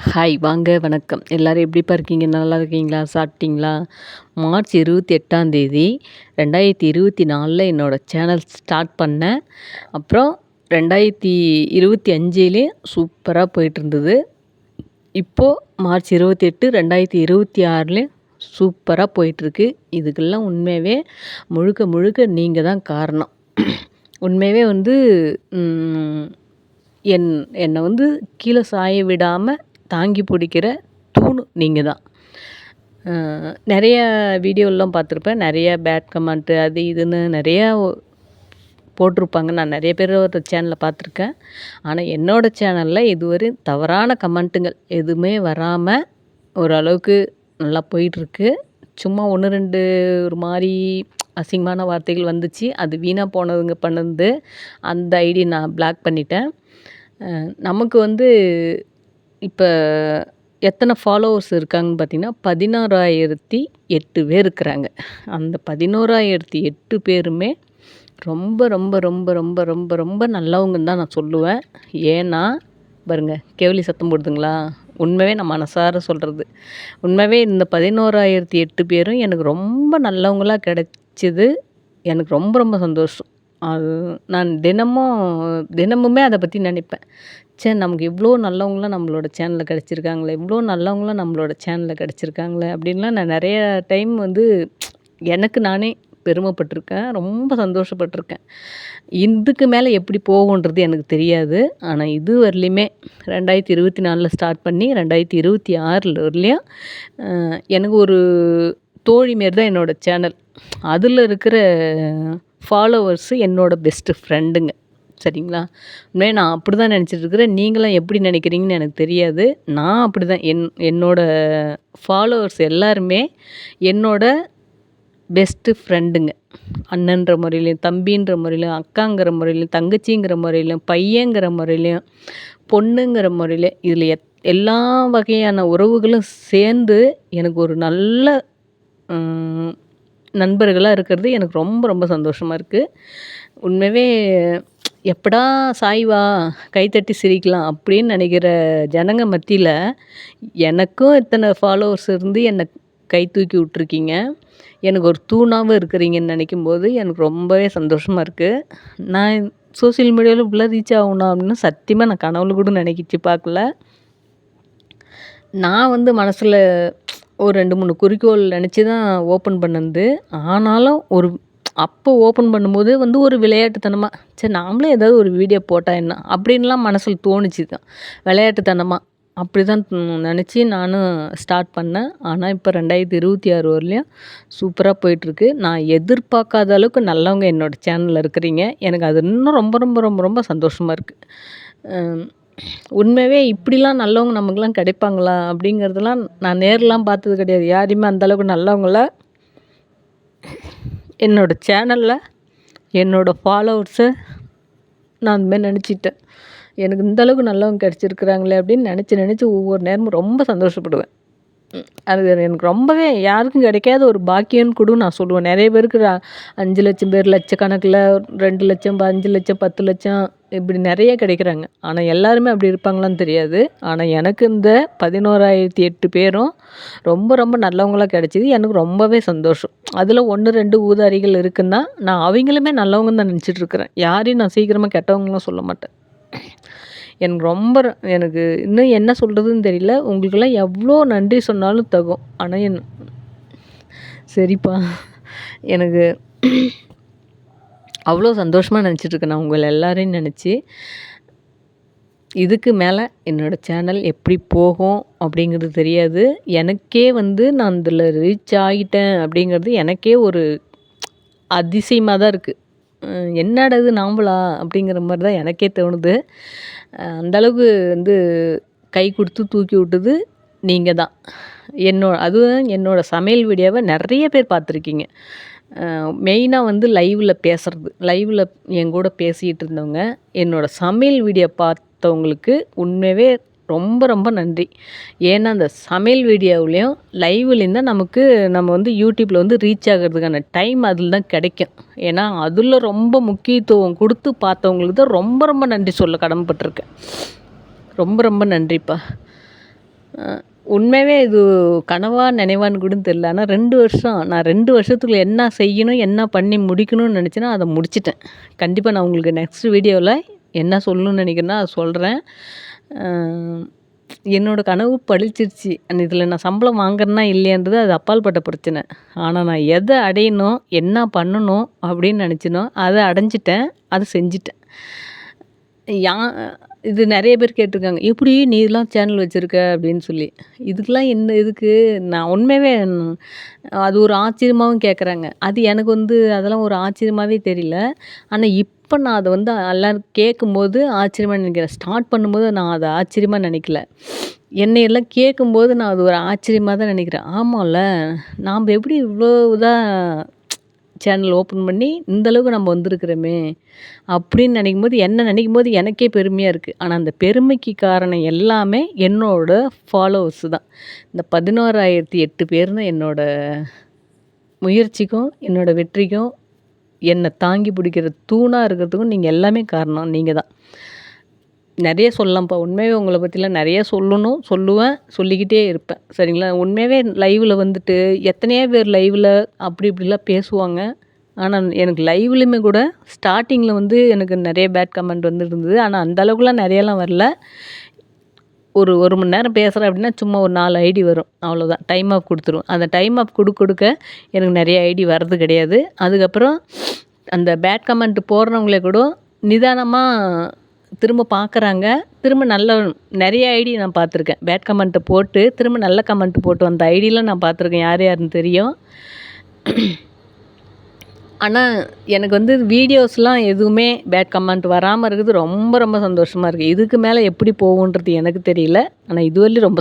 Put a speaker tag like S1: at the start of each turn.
S1: Hi வாங்க வணக்கம். எல்லாரும் எப்படிப்பா இருக்கீங்க? நல்லா இருக்கீங்களா? சாப்பிட்டீங்களா? மார்ச் 28 2024 என்னோடய சேனல் ஸ்டார்ட் பண்ணேன். அப்புறம் 2025 சூப்பராக போயிட்டுருந்தது. இப்போது மார்ச் 28 2026 சூப்பராக போயிட்டுருக்கு. இதுக்கெல்லாம் உண்மையாகவே முழுக்க முழுக்க நீங்கள் தான் காரணம். உண்மையாகவே வந்து என்னை வந்து கீழே சாய விடாமல் தாங்கி பிடிக்கிற தூண் நீங்கள் தான். நிறைய வீடியோலாம் பார்த்துருப்பேன். நிறைய பேட் கமெண்ட்டு அது இதுன்னு நிறையா போட்டிருப்பாங்க. நான் நிறைய பேரோட சேனலில் பார்த்துருக்கேன். ஆனால் என்னோடய சேனலில் இதுவரை தவறான கமெண்ட்டுங்கள் எதுவுமே வராமல் ஓரளவுக்கு நல்லா போயிட்டுருக்கு. சும்மா 1, 2 ஒரு மாதிரி அசிங்கமான வார்த்தைகள் வந்துச்சு. அது வீணாக போனதுங்க பண்ணது. அந்த ஐடி நான் பிளாக் பண்ணிட்டேன். நமக்கு வந்து இப்போ எத்தனை ஃபாலோவர்ஸ் இருக்காங்கன்னு பார்த்தீங்கன்னா 16,008 பேர் இருக்கிறாங்க. அந்த 16,008 பேருமே ரொம்ப ரொம்ப ரொம்ப ரொம்ப ரொம்ப ரொம்ப நல்லவங்கன்னு தான் நான் சொல்லுவேன். ஏன்னா பாருங்க கேவலி சத்தம் போடுதுங்களா? உண்மையாகவே நான் மனசார சொல்கிறது. உண்மையாகவே இந்த 16,008 பேரும் எனக்கு ரொம்ப நல்லவங்களாக கிடைச்சிது. எனக்கு ரொம்ப ரொம்ப சந்தோஷம். அது நான் தினமுமே அதை பற்றி நினைப்பேன். நமக்கு இவ்வளோ நல்லவங்களாம் நம்மளோட சேனலில் கிடச்சிருக்காங்களே, இவ்வளோ நல்லவங்களாம் நம்மளோட சேனலில் கிடச்சிருக்காங்களே அப்படின்லாம் நான் நிறைய டைம் வந்து எனக்கு நானே பெருமைப்பட்டிருக்கேன். ரொம்ப சந்தோஷப்பட்டிருக்கேன். இதுக்கு மேலே எப்படி போகுன்றது எனக்கு தெரியாது. ஆனால் இது வரலையுமே 2024 ஸ்டார்ட் பண்ணி 2026 வரலையும் எனக்கு ஒரு தோழி மாரி தான் என்னோடய சேனல். அதில் இருக்கிற ஃபாலோவர்ஸு என்னோடய பெஸ்ட்டு ஃப்ரெண்டுங்க. சரிங்களா? உண்மையாக நான் அப்படி தான் நினச்சிட்ருக்கிறேன். நீங்களாம் எப்படி நினைக்கிறீங்கன்னு எனக்கு தெரியாது. நான் அப்படி தான் என்னோடய ஃபாலோவர்ஸ் எல்லாருமே என்னோடய பெஸ்ட்டு ஃப்ரெண்டுங்க. அண்ணன்ற முறையிலையும், தம்பின்ற முறையிலையும், அக்காங்கிற முறையிலையும், தங்கச்சிங்கிற முறையிலையும், பையங்கிற முறையிலையும், பொண்ணுங்கிற முறையில இதில் எல்லா வகையான உறவுகளும் சேர்ந்து எனக்கு ஒரு நல்ல நண்பர்களாக இருக்கிறது எனக்கு ரொம்ப ரொம்ப சந்தோஷமாக இருக்குது. உண்மையாகவே எப்படா சாய்வா கைத்தட்டி சிரிக்கலாம் அப்படின்னு நினைக்கிற ஜனங்க மத்தியில் எனக்கும் இத்தனை ஃபாலோவர்ஸ் இருந்து என்னை கை தூக்கி விட்ருக்கீங்க. எனக்கு ஒரு தூணாகவும் இருக்கிறீங்கன்னு நினைக்கும்போது எனக்கு ரொம்பவே சந்தோஷமாக இருக்குது. நான் சோசியல் மீடியாவில் இப்படிலாம் ரீச் ஆகணும் அப்படின்னு சத்தியமாக நான் கனவுல கூட நினைக்கிச்சு பார்க்கல. நான் வந்து மனசில் ஒரு 2, 3 குறிக்கோள் நினச்சி தான் ஓப்பன் பண்ணது. ஆனாலும் அப்போ ஓப்பன் பண்ணும்போது வந்து ஒரு விளையாட்டுத்தனமாக நாமளே ஏதாவது ஒரு வீடியோ போட்டால் என்ன அப்படின்லாம் மனசில் தோணுச்சு தான். விளையாட்டுத்தனமாக அப்படி தான் நினச்சி நானும் ஸ்டார்ட் பண்ணேன். ஆனால் இப்போ 2026 வரலையும் சூப்பராக போயிட்டுருக்கு. நான் எதிர்பார்க்காத அளவுக்கு நல்லவங்க என்னோடய சேனலில் இருக்கிறீங்க. எனக்கு அது இன்னும் ரொம்ப ரொம்ப ரொம்ப ரொம்ப சந்தோஷமாக இருக்குது. உண்மையாகவே இப்படிலாம் நல்லவங்க நமக்குலாம் கிடைப்பாங்களா அப்படிங்கிறதுலாம் நான் நேர்லாம் பார்த்தது கிடையாது. யாரையுமே அந்தளவுக்கு நல்லவங்கள என்னோடய சேனலில் என்னோடய ஃபாலோவர்ஸை நான் அந்தமாதிரி நினச்சிட்டேன். எனக்கு இந்தளவுக்கு நல்லவங்க கிடச்சிருக்குறாங்களே அப்படின்னு நினச்சி ஒவ்வொரு நேரமும் ரொம்ப சந்தோஷப்படுவேன். அது எனக்கு ரொம்பவே யாருக்கும் கிடைக்காத ஒரு பாக்கியம்னு கூட நான் சொல்லுவேன். நிறைய பேருக்கு 5 லட்சம் பேர் லட்சக்கணக்கில் 2 லட்சம் 5 லட்சம் 10 லட்சம் இப்படி நிறைய கிடைக்கிறாங்க. ஆனால் எல்லாருமே அப்படி இருப்பாங்களான்னு தெரியாது. ஆனால் எனக்கு இந்த 16,008 பேரும் ரொம்ப ரொம்ப நல்லவங்களாக கிடச்சிது. எனக்கு ரொம்பவே சந்தோஷம். அதில் 1, 2 ஊதாரிகள் இருக்குன்னா நான் அவங்களுமே நல்லவங்கன்னு தான் நினச்சிட்ருக்கிறேன். யாரையும் நான் சீக்கிரமாக கெட்டவங்களாம் சொல்ல மாட்டேன். எனக்கு இன்னும் என்ன சொல்கிறதுன்னு தெரியல. உங்களுக்கெல்லாம் எவ்வளோ நன்றி சொன்னாலும் தகும். ஆனால் சரிப்பா எனக்கு அவ்வளோ சந்தோஷமாக நினச்சிட்ருக்கேன் நான் உங்களை எல்லாரையும் நினச்சி. இதுக்கு மேலே என்னோடய சேனல் எப்படி போகும் அப்படிங்கிறது தெரியாது. எனக்கே வந்து நான் இதில் ரீச் ஆகிட்டேன் அப்படிங்கிறது எனக்கே ஒரு அதிசயமாக தான் இருக்குது. என்னடா இது நாம்பளா அப்படிங்கிற மாதிரி தான் எனக்கே தோணுது. அந்தளவுக்கு வந்து கை கொடுத்து தூக்கி விட்டது நீங்கள் தான். அதுவும் என்னோடய சமையல் வீடியோவை நிறைய பேர் பார்த்துருக்கீங்க. மெயினாக வந்து லைவில் என் கூட பேசிகிட்டு இருந்தவங்க என்னோடய சமையல் வீடியோ பார்த்தவங்களுக்கு உண்மையாகவே ரொம்ப ரொம்ப நன்றி. ஏன்னா அந்த சமையல் வீடியோவிலையும் லைவ்லேயும் தான் நம்ம வந்து யூடியூப்பில் வந்து ரீச் ஆகிறதுக்கான டைம் அதில் தான் கிடைக்கும். ஏன்னா அதில் ரொம்ப முக்கியத்துவம் கொடுத்து பார்த்தவங்களுக்கு தான் ரொம்ப ரொம்ப நன்றி சொல்ல கடமைப்பட்டிருக்கேன். ரொம்ப ரொம்ப நன்றிப்பா. உண்மையாவே இது கனவா, நினைவான்னு கூட தெரியல. ஆனா 2 வருஷம். நான் 2 வருஷத்துக்குள்ள என்ன செய்யணும், என்ன பண்ணி முடிக்கணும்னு நெனச்சேனோ, அத முடிச்சுட்டேன். கண்டிப்பா நான் உங்களுக்கு நெக்ஸ்ட் வீடியோல என்ன சொல்லணும்னு நெனைக்கிறேனோ, அத சொல்றேன். அ என்னோட கனவு பளிச்சிருச்சு. இதில நான் சம்பளம் வாங்குறேனா, இல்லையான்றது அது அப்பாற்பட்ட பிரச்சனை. ஆனா நான் எத அடையணும், என்ன பண்ணணும் அப்படின்னு நெனச்சேனோ, அத அடைஞ்சுட்டேன். அத செஞ்சுட்டேன். யா இது நெறைய பேர் கேட்டுருக்காங்க. "எப்படி நீலாம் சேனல் வச்சிருக்க?" அப்படின்னு சொல்லி. இதுக்கெல்லாம் என்ன இதுக்கு நான் உண்மையாவே அது ஒரு ஆச்சரியமாவும் கேட்குறாங்க. அது எனக்கு அதெல்லாம் ஒரு ஆச்சரியமாவே தெரியல. ஆனா இப்ப நான் அத எல்லாரும் கேட்கும்போது ஆச்சரியமா நினைக்கிறேன். ஸ்டார்ட் பண்ணும்போது நான் அத ஆச்சரியமா நினைக்கல. என்னையெல்லாம் கேட்கும்போது நான் அது ஒரு ஆச்சரியமா தான் நினைக்கிறேன். ஆமால்ல, நாம எப்படி இவ்ளோ இதா சேனல் ஓப்பன் பண்ணி இந்த அளவுக்கு நம்ம வந்திருக்கிறோமே! அப்படின்னு நினைக்கும்போது, என்ன நினைக்கும்போது எனக்கே பெருமையா இருக்கு. ஆனா அந்த பெருமைக்கு காரணம் எல்லாமே என்னோட ஃபாலோவர்ஸ் தான். இந்த 11,008 பேர் தான் என்னோட முயற்சிக்கும், என்னோட வெற்றிக்கும், என்ன தாங்கி பிடிக்கிற தூணா இருக்கிறதுக்கும் நீங்க எல்லாமே காரணம் நீங்க தான். நெறைய சொல்லலாம்ப்பா. உண்மையாவே உங்கள பத்திலாம் நெறைய சொல்லணும், சொல்லுவேன், சொல்லிக்கிட்டே இருப்பேன். சரிங்களா? உண்மையாவே லைவ்ல எத்தனையோ பேர் லைவ்ல அப்படி இப்படிலாம் பேசுவாங்க. ஆனா எனக்கு லைவ்லயுமே கூட ஸ்டார்ட்டிங்கில எனக்கு நெறைய பேட் கமெண்ட் இருந்தது. ஆனா அந்த அளவுக்குலாம் நெறையலாம் வரல. ஒரு 1 மணி நேரம் பேசுறேன் அப்படின்னா, சும்மா ஒரு 4 ஐடி வரும். அவ்வளோதான். டைம் ஆஃப் குடுத்துருவேன். அந்த டைம் ஆஃப் குடுக்க எனக்கு நெறைய ஐடி வர்றது கிடையாது. அதுக்கப்புறம் அந்த பேட் கமெண்ட் போடுறவங்களே கூட நிதானமா திரும்ப பார்க்குறாங்க. திரும்ப நெறைய ஐடி நான் பார்த்துருக்கேன். பேட் கமெண்ட்ட போட்டு திரும்ப நல்ல கமெண்ட் போட்டு வந்த ஐடிலாம் நான் பார்த்துருக்கேன். யார் யாருன்னு தெரியும். ஆனா எனக்கு வீடியோஸ்லாம் எதுவுமே பேட் கமெண்ட் வராம இருக்குது ரொம்ப ரொம்ப சந்தோஷமா இருக்கு. இதுக்கு மேல எப்படி போகுன்றது எனக்கு தெரியல. ஆனா இதுவரையிலும் ரொம்ப